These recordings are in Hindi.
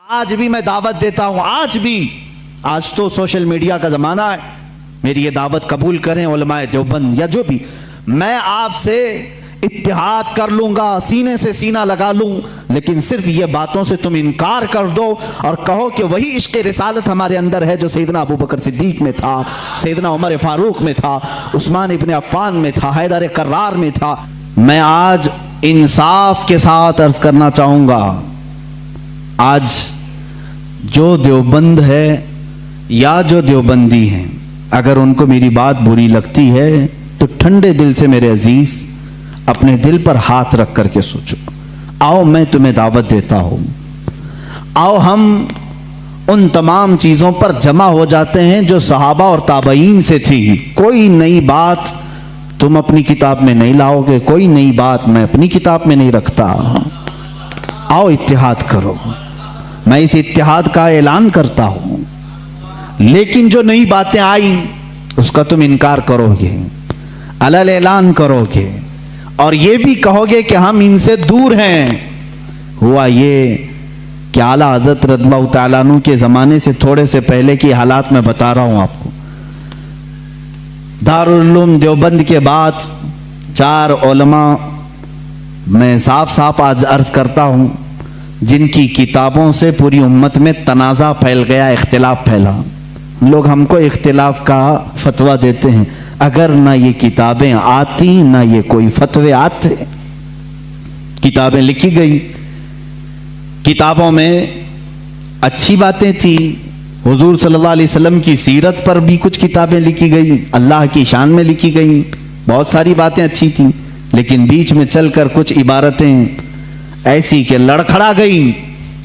आज भी मैं दावत देता हूं, आज भी, आज तो सोशल मीडिया का जमाना है, मेरी ये दावत कबूल करें उलमाए देवबंद या जो भी, मैं आपसे इत्तिहाद कर लूंगा, सीने से सीना लगा लूं, लेकिन सिर्फ ये बातों से तुम इनकार कर दो और कहो कि वही इश्क रिसालत हमारे अंदर है जो सैयदना अबू बकर सिद्दीक में था, सैयदना उमर फारूक में था, उस्मान इब्न अफ़्फ़ान में था, हैदर कर्रार में था। मैं आज इंसाफ के साथ अर्ज करना चाहूंगा, आज जो देवबंद है या जो देवबंदी हैं, अगर उनको मेरी बात बुरी लगती है तो ठंडे दिल से मेरे अजीज अपने दिल पर हाथ रख करके सोचो। आओ मैं तुम्हें दावत देता हूं, आओ हम उन तमाम चीजों पर जमा हो जाते हैं जो सहाबा और ताबईन से थी। कोई नई बात तुम अपनी किताब में नहीं लाओगे, कोई नई बात मैं अपनी किताब में नहीं रखता। आओ इत्तिहाद करो, मैं इस इत्तिहाद का ऐलान करता हूं, लेकिन जो नई बातें आई उसका तुम इनकार करोगे, अलल ऐलान करोगे और ये भी कहोगे कि हम इनसे दूर हैं। हुआ ये कि आला हज़रत रज़ियल्लाहु तआला अन्हु के ज़माने से थोड़े से पहले की हालात मैं बता रहा हूँ आपको। दारुल उलूम देवबंद के बाद 4 उलमा मैं साफ साफ आज अर्ज करता हूँ जिनकी किताबों से पूरी उम्मत में तनाज़ा फैल गया, इख्तिलाफ फैला। लोग हमको इख्तिलाफ का फतवा देते हैं, अगर ना ये किताबें आती ना ये कोई फतवे आते। किताबें लिखी गई, किताबों में अच्छी बातें थी, हुजूर सल्लल्लाहु अलैहि वसल्लम की सीरत पर भी कुछ किताबें लिखी गई, अल्लाह की शान में लिखी गई, बहुत सारी बातें अच्छी थी, लेकिन बीच में चलकर कुछ इबारतें ऐसी कि लड़खड़ा गई,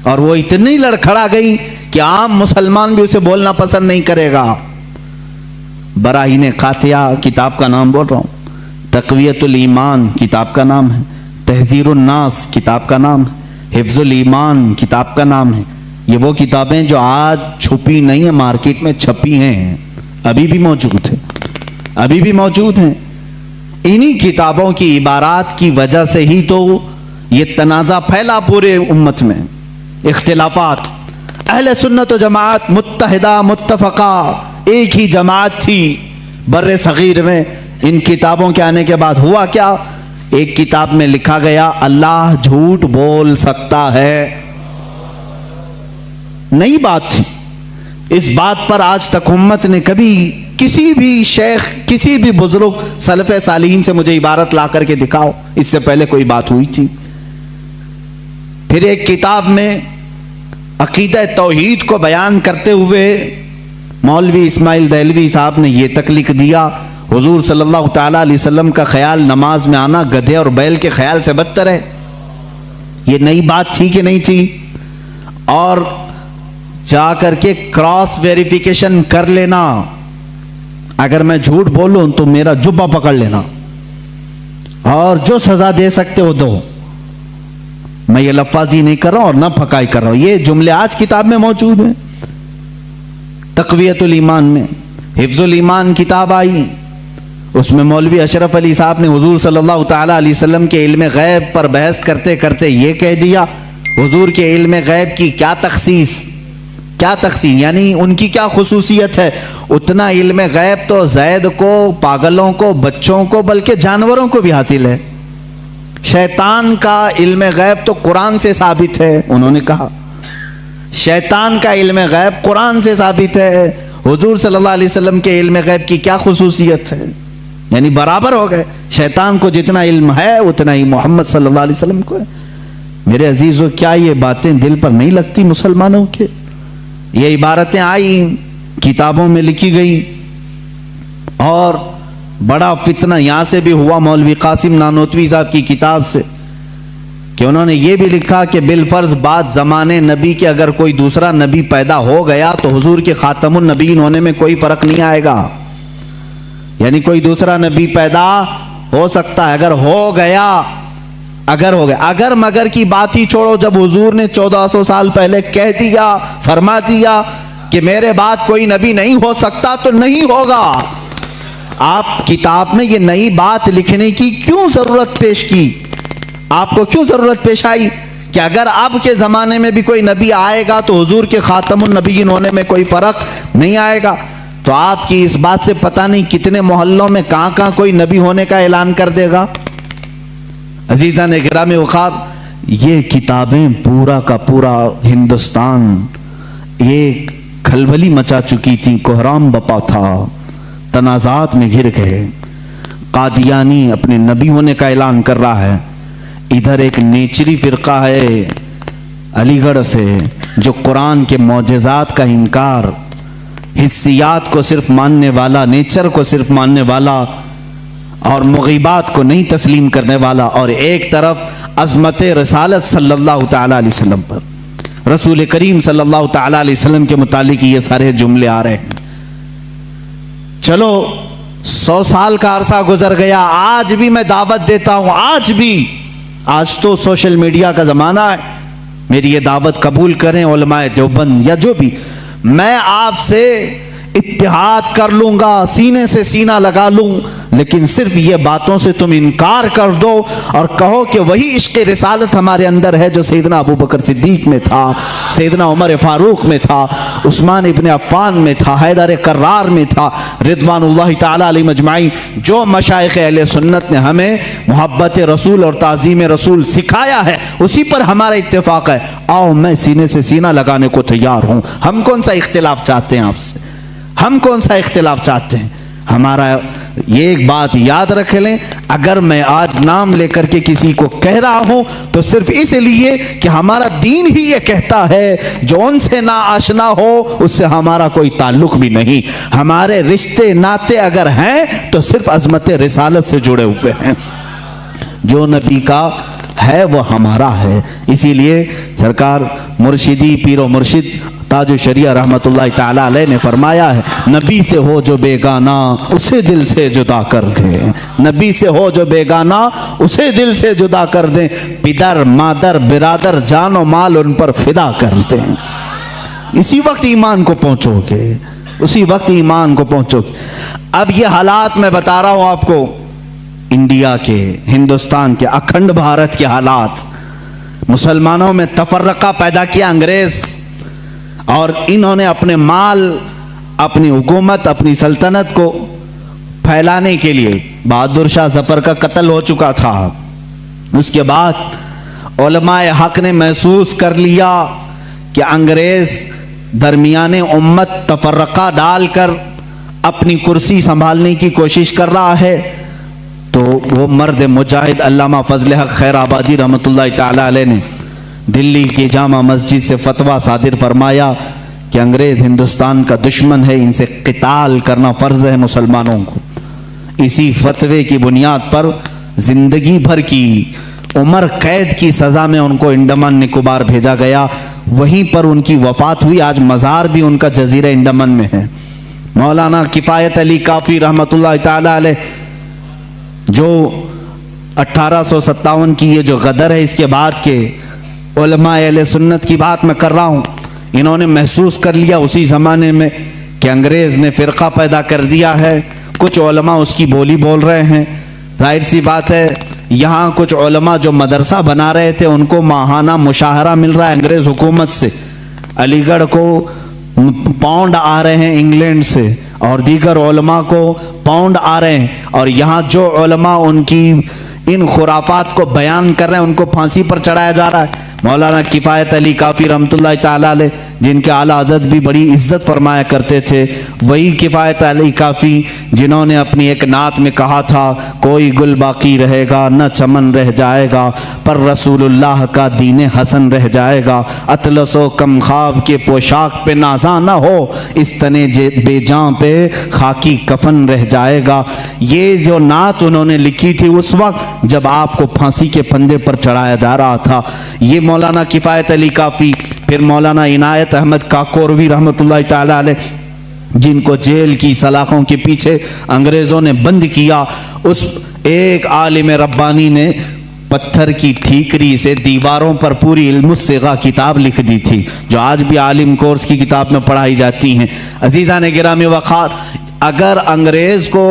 और वो इतनी लड़खड़ा गई कि आम मुसलमान भी उसे बोलना पसंद नहीं करेगा। बराहीन कातिया किताब का नाम बोल रहा हूँ, तक़वियतुल ईमान किताब का नाम है, तहज़ीरुन नास किताब का नाम है, हिफ्ज़ुल ईमान किताब का नाम है। ये वो किताबें जो आज छुपी नहीं है, मार्केट में छपी हैं, अभी भी मौजूद है, अभी भी मौजूद हैं। इन्हीं किताबों की इबारात की वजह से ही तो ये तनाज़ा फैला पूरे उम्मत में, इख्तिलाफात। अहले सुन्नत व जमात मुत्तहिदा मुत्तफ़क़ा एक ही जमात थी बर्रे सगीर में। इन किताबों के आने के बाद हुआ क्या, एक किताब में लिखा गया अल्लाह झूठ बोल सकता है, नई बात थी। इस बात पर आज तक उम्मत ने कभी किसी भी शेख, किसी भी बुजुर्ग सलफ़े सालिहीन से मुझे इबारत ला करके दिखाओ, इससे पहले कोई बात हुई थी। फिर एक किताब में अकीदा तौहीद को बयान करते हुए मौलवी इस्माइल देहलवी साहब ने यह तक लिख दिया, हुजूर सल्लल्लाहु ताला अलैहि वसल्लम का ख्याल नमाज में आना गधे और बैल के ख्याल से बदतर है। ये नई बात थी कि नहीं थी? और जा करके क्रॉस वेरिफिकेशन कर लेना, अगर मैं झूठ बोलूं तो मेरा जुब्बा पकड़ लेना और जो सजा दे सकते हो दो। मैं ये लफ्ज़ी नहीं कर रहा हूं और ना फकाई कर रहा हूं, ये जुमले आज किताब में मौजूद हैं। तक़वियतुल ईमान में हिफ्ज़ुल ईमान किताब आई, उसमें मौलवी अशरफ अली साहब ने हुजूर सल्लल्लाहु ताला अलैहि वसल्लम के इल्म गैब पर बहस करते करते ये कह दिया, हुजूर के इल्म गैब की क्या तखसीस, क्या तखसीस यानी उनकी क्या खुसूसियत है। उतना इल्म गैब तो ज़ैद को, पागलों को, बच्चों को, बल्कि जानवरों को भी हासिल है। शैतान का इल्म गैब तो कुरान से साबित है, उन्होंने कहा शैतान का इल्म गैब कुरान से साबित है। हुजूर सल्लल्लाहु अलैहि वसल्लम के इल्म गैब की क्या खुसूसियत है, यानी बराबर हो गए। शैतान को जितना इल्म है उतना ही मोहम्मद सल्लल्लाहु अलैहि वसल्लम को है। मेरे अजीजों, क्या ये बातें दिल पर नहीं लगती मुसलमानों के? ये इबारतें आई, किताबों में लिखी गई, और बड़ा फितना यहां से भी हुआ मौलवी कासिम नानोतवी साहब की किताब से, कि उन्होंने ये भी लिखा कि बिलफर्ज बाद ज़माने नबी के अगर कोई दूसरा नबी पैदा हो गया तो हुजूर के खातमुन नबीन होने में कोई फर्क नहीं आएगा। यानी कोई दूसरा नबी पैदा हो सकता है, अगर हो गया, अगर हो गया। अगर मगर की बात ही छोड़ो, जब हुजूर ने 1400 साल पहले कह दिया, फरमा दिया कि मेरे बाद कोई नबी नहीं हो सकता, तो नहीं होगा। आप किताब में ये नई बात लिखने की क्यों जरूरत पेश की? आपको क्यों जरूरत पेश आई कि अगर अब के ज़माने में भी कोई नबी आएगा तो हुजूर के खातमुन नबीयीन होने में कोई फ़र्क नहीं आएगा। तो आपकी इस बात से पता नहीं कितने मोहल्लों में कहाँ कहाँ कोई नबी होने का ऐलान कर देगा। अजीज़ान गिरामी वक़ार, ये किताबें पूरा का पूरा हिंदुस्तान एक खलबली मचा चुकी थी, कोहराम बपा था, तनाज़ात में घिर गए। कादियानी अपने नबी होने का ऐलान कर रहा है, इधर एक नेचरी फ़िरका है अलीगढ़ से जो कुरान के मौजज़ात का इनकार, हिस्सियात को सिर्फ मानने वाला, नेचर को सिर्फ मानने वाला और मुग़ीबात को नहीं तस्लीम करने वाला, और एक तरफ अज़मत रसालत सल्लल्लाहु तआला अलैहि वसल्लम पर, रसूल करीम सल्लल्लाहु तआला अलैहि वसल्लम के मुतालिक ये सारे जुमले आ रहे हैं। चलो 100 साल का अरसा गुजर गया, आज भी मैं दावत देता हूं, आज भी, आज तो सोशल मीडिया का ज़माना है, मेरी ये दावत कबूल करें उलमाए देवबंद या जो भी, मैं आपसे इत्तिहाद कर लूंगा, सीने से सीना लगा लूं, लेकिन सिर्फ ये बातों से तुम इनकार कर दो और कहो कि वही इश्क़ रिसालत हमारे अंदर है जो सैयदना अबू बकर सिद्दीक में था, सैयदना उमर फारूक में था, उस्मान इब्न अफ़्फ़ान में था, हैदर कर्रार में था, रिज़वानुल्लाहि ताला अलैहिम अजमाइन। जो मशाइख़ अहले सुन्नत ने हमें मोहब्बत रसूल और ताज़ीम रसूल सिखाया है, उसी पर हमारा इत्तेफाक है। आओ, मैं सीने से सीना लगाने को तैयार हूँ। हम कौन सा इख्तिलाफ चाहते हैं आपसे? हम कौन सा इख्तिलाफ चाहते हैं? हमारा ये एक बात याद रख लें, अगर मैं आज नाम लेकर के किसी को कह रहा हूं तो सिर्फ इसलिए कि हमारा दीन ही ये कहता है, जो उनसे ना आशना हो उससे हमारा कोई ताल्लुक भी नहीं। हमारे रिश्ते नाते अगर हैं तो सिर्फ अज़मत रिसालत से जुड़े हुए हैं। जो नबी का है वो हमारा है। इसीलिए सरकार मुर्शिदी पीरो मुर्शिद ताजु शरिया रहमतुल्लाह ताला अलैह ने फरमाया है, नबी से हो जो बेगाना उसे दिल से जुदा कर दे। नबी से हो जो बेगाना उसे दिल से जुदा कर दे। पिदर मादर बिरादर जानो माल उन पर फिदा कर दे। इसी वक्त ईमान को पहुंचोगे, उसी वक्त ईमान को पहुंचोगे। अब ये हालात मैं बता रहा हूं आपको, इंडिया के, हिंदुस्तान के, अखंड भारत के हालात, मुसलमानों में तफर्रका पैदा किया अंग्रेज, और इन्होंने अपने माल, अपनी हुकूमत, अपनी सल्तनत को फैलाने के लिए, बहादुर शाह जफर का कत्ल हो चुका था, उसके बाद उलमाए हक ने महसूस कर लिया कि अंग्रेज दरमियाने उम्मत तफर्रका डालकर अपनी कुर्सी संभालने की कोशिश कर रहा है। तो वो मर्द मुजाहिद अल्लामा फजल हक खैराबादी रहमतुल्लाह ताला अलैह ने दिल्ली की जामा मस्जिद से फतवा सादिर फरमाया कि अंग्रेज हिंदुस्तान का दुश्मन है, इनसे क़िताल करना फ़र्ज़ है मुसलमानों को। इसी फतवे की बुनियाद पर ज़िंदगी भर की उम्र कैद की सज़ा में उनको अंडमान निकोबार भेजा गया। वहीं पर उनकी वफ़ात हुई। आज मज़ार भी उनका जज़ीरा अंडमान में है। मौलाना किफ़ायत अली काफ़ी रहमतुल्लाह ताला अलैह, जो 1857 की ये जो गदर है, इसके बाद के उलमा अहले सुन्नत की बात मैं कर रहा हूँ, इन्होंने महसूस कर लिया उसी ज़माने में कि अंग्रेज़ ने फ़िरका पैदा कर दिया है। कुछ उलमा उसकी बोली बोल रहे हैं। जाहिर सी बात है, यहाँ कुछ उलमा जो मदरसा बना रहे थे उनको माहाना मुशाहरा मिल रहा है अंग्रेज़ हुकूमत से। अलीगढ़ को पाउंड आ रहे हैं इंग्लैंड से, और दीगर उलमा को पाउंड आ रहे हैं, और यहाँ जो उलमा उनकी इन खुराफात को बयान कर रहे हैं उनको फांसी पर चढ़ाया जा रहा है। मौलाना किफ़ायत अली काफ़ी रहमतुल्लाह ताला अलैह, जिनके आला हज़रत भी बड़ी इज्जत फरमाया करते थे, वही किफ़ायत अली काफ़ी जिन्होंने अपनी एक नात में कहा था, कोई गुल बाकी रहेगा न चमन रह जाएगा, पर रसूलुल्लाह का दीन हसन रह जाएगा। अतलसो कम ख्वाब के पोशाक पे नाजा न हो, इस तने बेजां पे खाकी कफन रह जाएगा। ये जो नात उन्होंने लिखी थी उस वक्त जब आपको फांसी के फंदे पर चढ़ाया जा रहा था। ये मौलाना किफ़ायत अली काफ़ी, फिर मौलाना इनायत अहमद काकोरवी रहमतुल्लाह ताला अलैह, जिनको जेल की सलाखों के पीछे अंग्रेज़ों ने बंद किया। उस एक आलिम रब्बानी ने पत्थर की ठीकरी से दीवारों पर पूरी इल्मुस्सिगा किताब लिख दी थी, जो आज भी आलिम कोर्स की किताब में पढ़ाई जाती हैं। अजीज़ान गिरामी वक़ार, अगर अंग्रेज़ को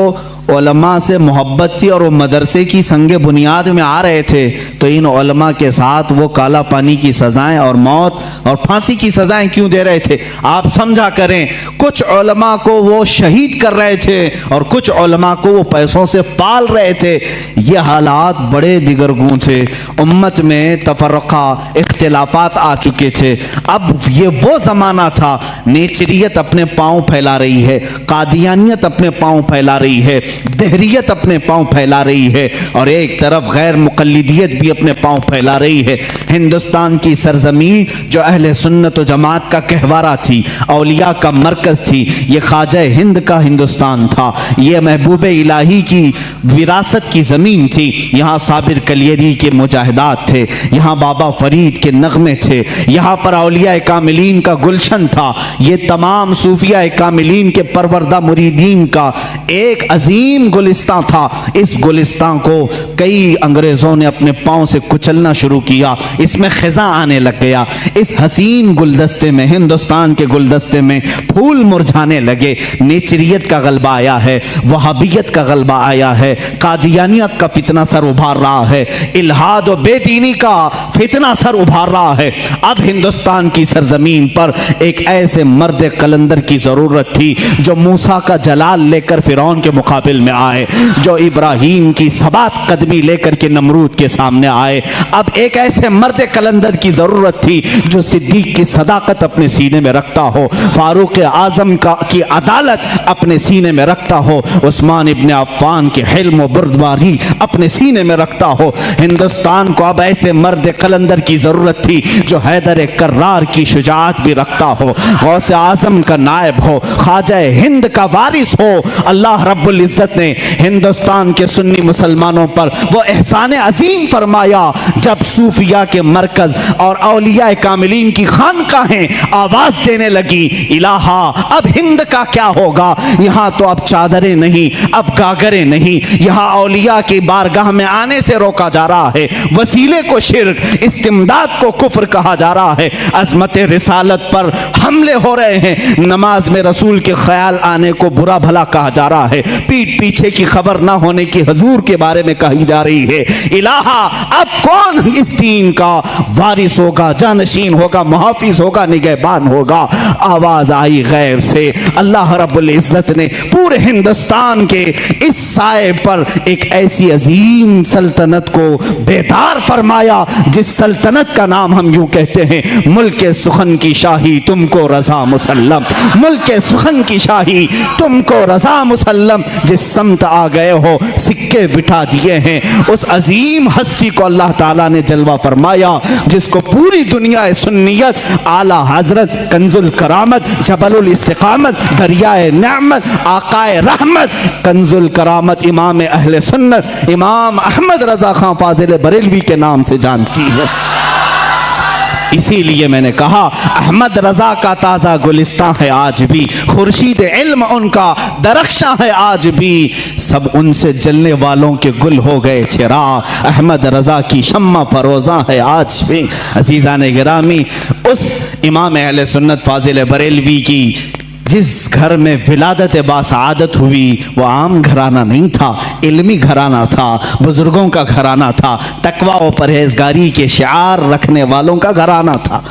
उलमा से मोहब्बत थी और वो मदरसे की संगे बुनियाद में आ रहे थे, तो इन उलमा के साथ वो काला पानी की सजाएं और मौत और फांसी की सजाएं क्यों दे रहे थे? आप समझा करें, कुछ उलमा को वो शहीद कर रहे थे और कुछ उलमा को वो पैसों से पाल रहे थे। ये हालात बड़े दिगरगूं थे, उम्मत में तफर्रका इख्तिलाफात आ चुके थे। अब ये वो ज़माना था, नेचरियत अपने पांव फैला रही है, कादियानियत अपने पांव फैला रही है, दहरियत अपने पांव फैला रही है, और एक तरफ गैर मुक़ल्लिदियत भी अपने पांव फैला रही है। हिंदुस्तान की सरजमीन जो अहले सुन्नत व जमात का कहवारा थी, औलिया का मरकज़ थी, ये ख्वाजा हिंद का हिंदुस्तान था, ये महबूब इलाही की विरासत की ज़मीन थी। यहाँ साबिर कलियरी के मुजाहिदात थे, यहाँ बाबा फरीद के नगमे थे, यहाँ पर औलिया कामिलीन का गुलशन था। ये तमाम सूफिया कामिलीन के परवरदा मुरीदीन का एक अजीम गुलिस्तां था। इस गुलिस्तां को कई अंग्रेज़ों ने अपने पाँव से कुचलना शुरू किया, इसमें खिज़ा आने लग गया। इस हसीन गुलदस्ते में, हिंदुस्तान के गुलदस्ते में फूल मुरझाने लगे। नेचरियत का गलबा आया है, वहाबियत का गलबा आया है, कादियानियत का फितना सर उभार रहा है, इल्हाद और बेदीनी का फितना सर उभार रहा है। अब हिंदुस्तान की सरजमीन पर एक ऐसे मर्द कलंदर की ज़रूरत थी जो मूसा का जलाल लेकर फिरौन के मुकाबिल में आए, जो इब्राहीम की सबात कदमी लेकर के नमरूद के सामने आए। अब एक ऐसे मर्द कलंदर की ज़रूरत थी जो सिद्दीक की सदाकत अपने सीने में रखता हो, फारूक आज़म की अदालत अपने सीने में रखता हो, उस्मान इब्न अफ़्फ़ान के हिल्म व बुर्दबारी अपने सीने में रखता हो। हिंदुस्तान को अब ऐसे मर्द कलंदर की ज़रूरत थी जो हैदर कर्रार की शुजाअत भी रखता हो, गौसे आज़म का नायब हो, ख्वाजा हिंद का वारिस हो। अल्लाह रब्बुल इज़्ज़त ने हिंदुस्तान के सुन्नी मुसलमानों पर वो एहसान अजीम फरमाया जब सूफिया के मरकज़ और औलिया कामिलीन की खानकाहें आवाज़ देने लगी, इलाहा अब हिंद का क्या होगा? यहाँ तो अब चादरें नहीं, अब गागरें नहीं, यहाँ औलिया की बारगाह में आने से रोका जा रहा है, वसीले को शिर्क, इस्तिमदाद को कुफ्र कहा जा रहा है, अज़मत रिसालत पर हमले हो रहे हैं, नमाज में रसूल के ख्याल आने को बुरा भला कहा जा रहा है, पीठ पीछे की खबर ना होने की हजूर के बारे में कही जा रही है। इलाहा अब कौन इस दीन का वारिस होगा, जानशीन होगा, मुहाफिज होगा, निगहबान होगा? आवाज आई गैब से। अल्लाह रब्बुल इज़्ज़त ने पूरे हिंदुस्तान के इस साए पर एक ऐसी अजीम सल्तनत को बेदार फरमाया जिस सल्तनत का नाम हम यूं कहते हैं, मुल्क सुखन की शाही तुमको रजा मुसल्लम, मुल्क सुखन की शाही तुमको रजा मुसल्लम। जिस समत आ गए हो सिक्के बिठा दिए हैं, उस अजीम हस्ती को अल्लाह ताला ने जलवा फरमाया जिसको पूरी दुनिया सुन्नियत, आला हजरत, कंजुल करामत, जबलुल इस्तिकामत, दरियाए नेमत, आकाए रहमत, कंजुल करामत, इमाम अहले सुन्नत, इमाम अहमद रजा खां फाजिल बरेलवी के नाम से जानती है। इसीलिए मैंने कहा अहमद रजा का ताज़ा गुलिस्तां है आज भी, खुर्शीद इल्म उनका दरख्शां है आज भी, सब उनसे जलने वालों के गुल हो गए चिराग, अहमद रजा की शम्मा फरोज़ा है आज भी। अज़ीज़ान गिरामी, उस इमाम अहले सुन्नत फाजिल बरेलवी की जिस घर में विलादत बासआदत हुई वो आम घराना नहीं था, इल्मी घराना था, बुजुर्गों का घराना था, तकवा और परहेजगारी के शिआर रखने वालों का घराना था।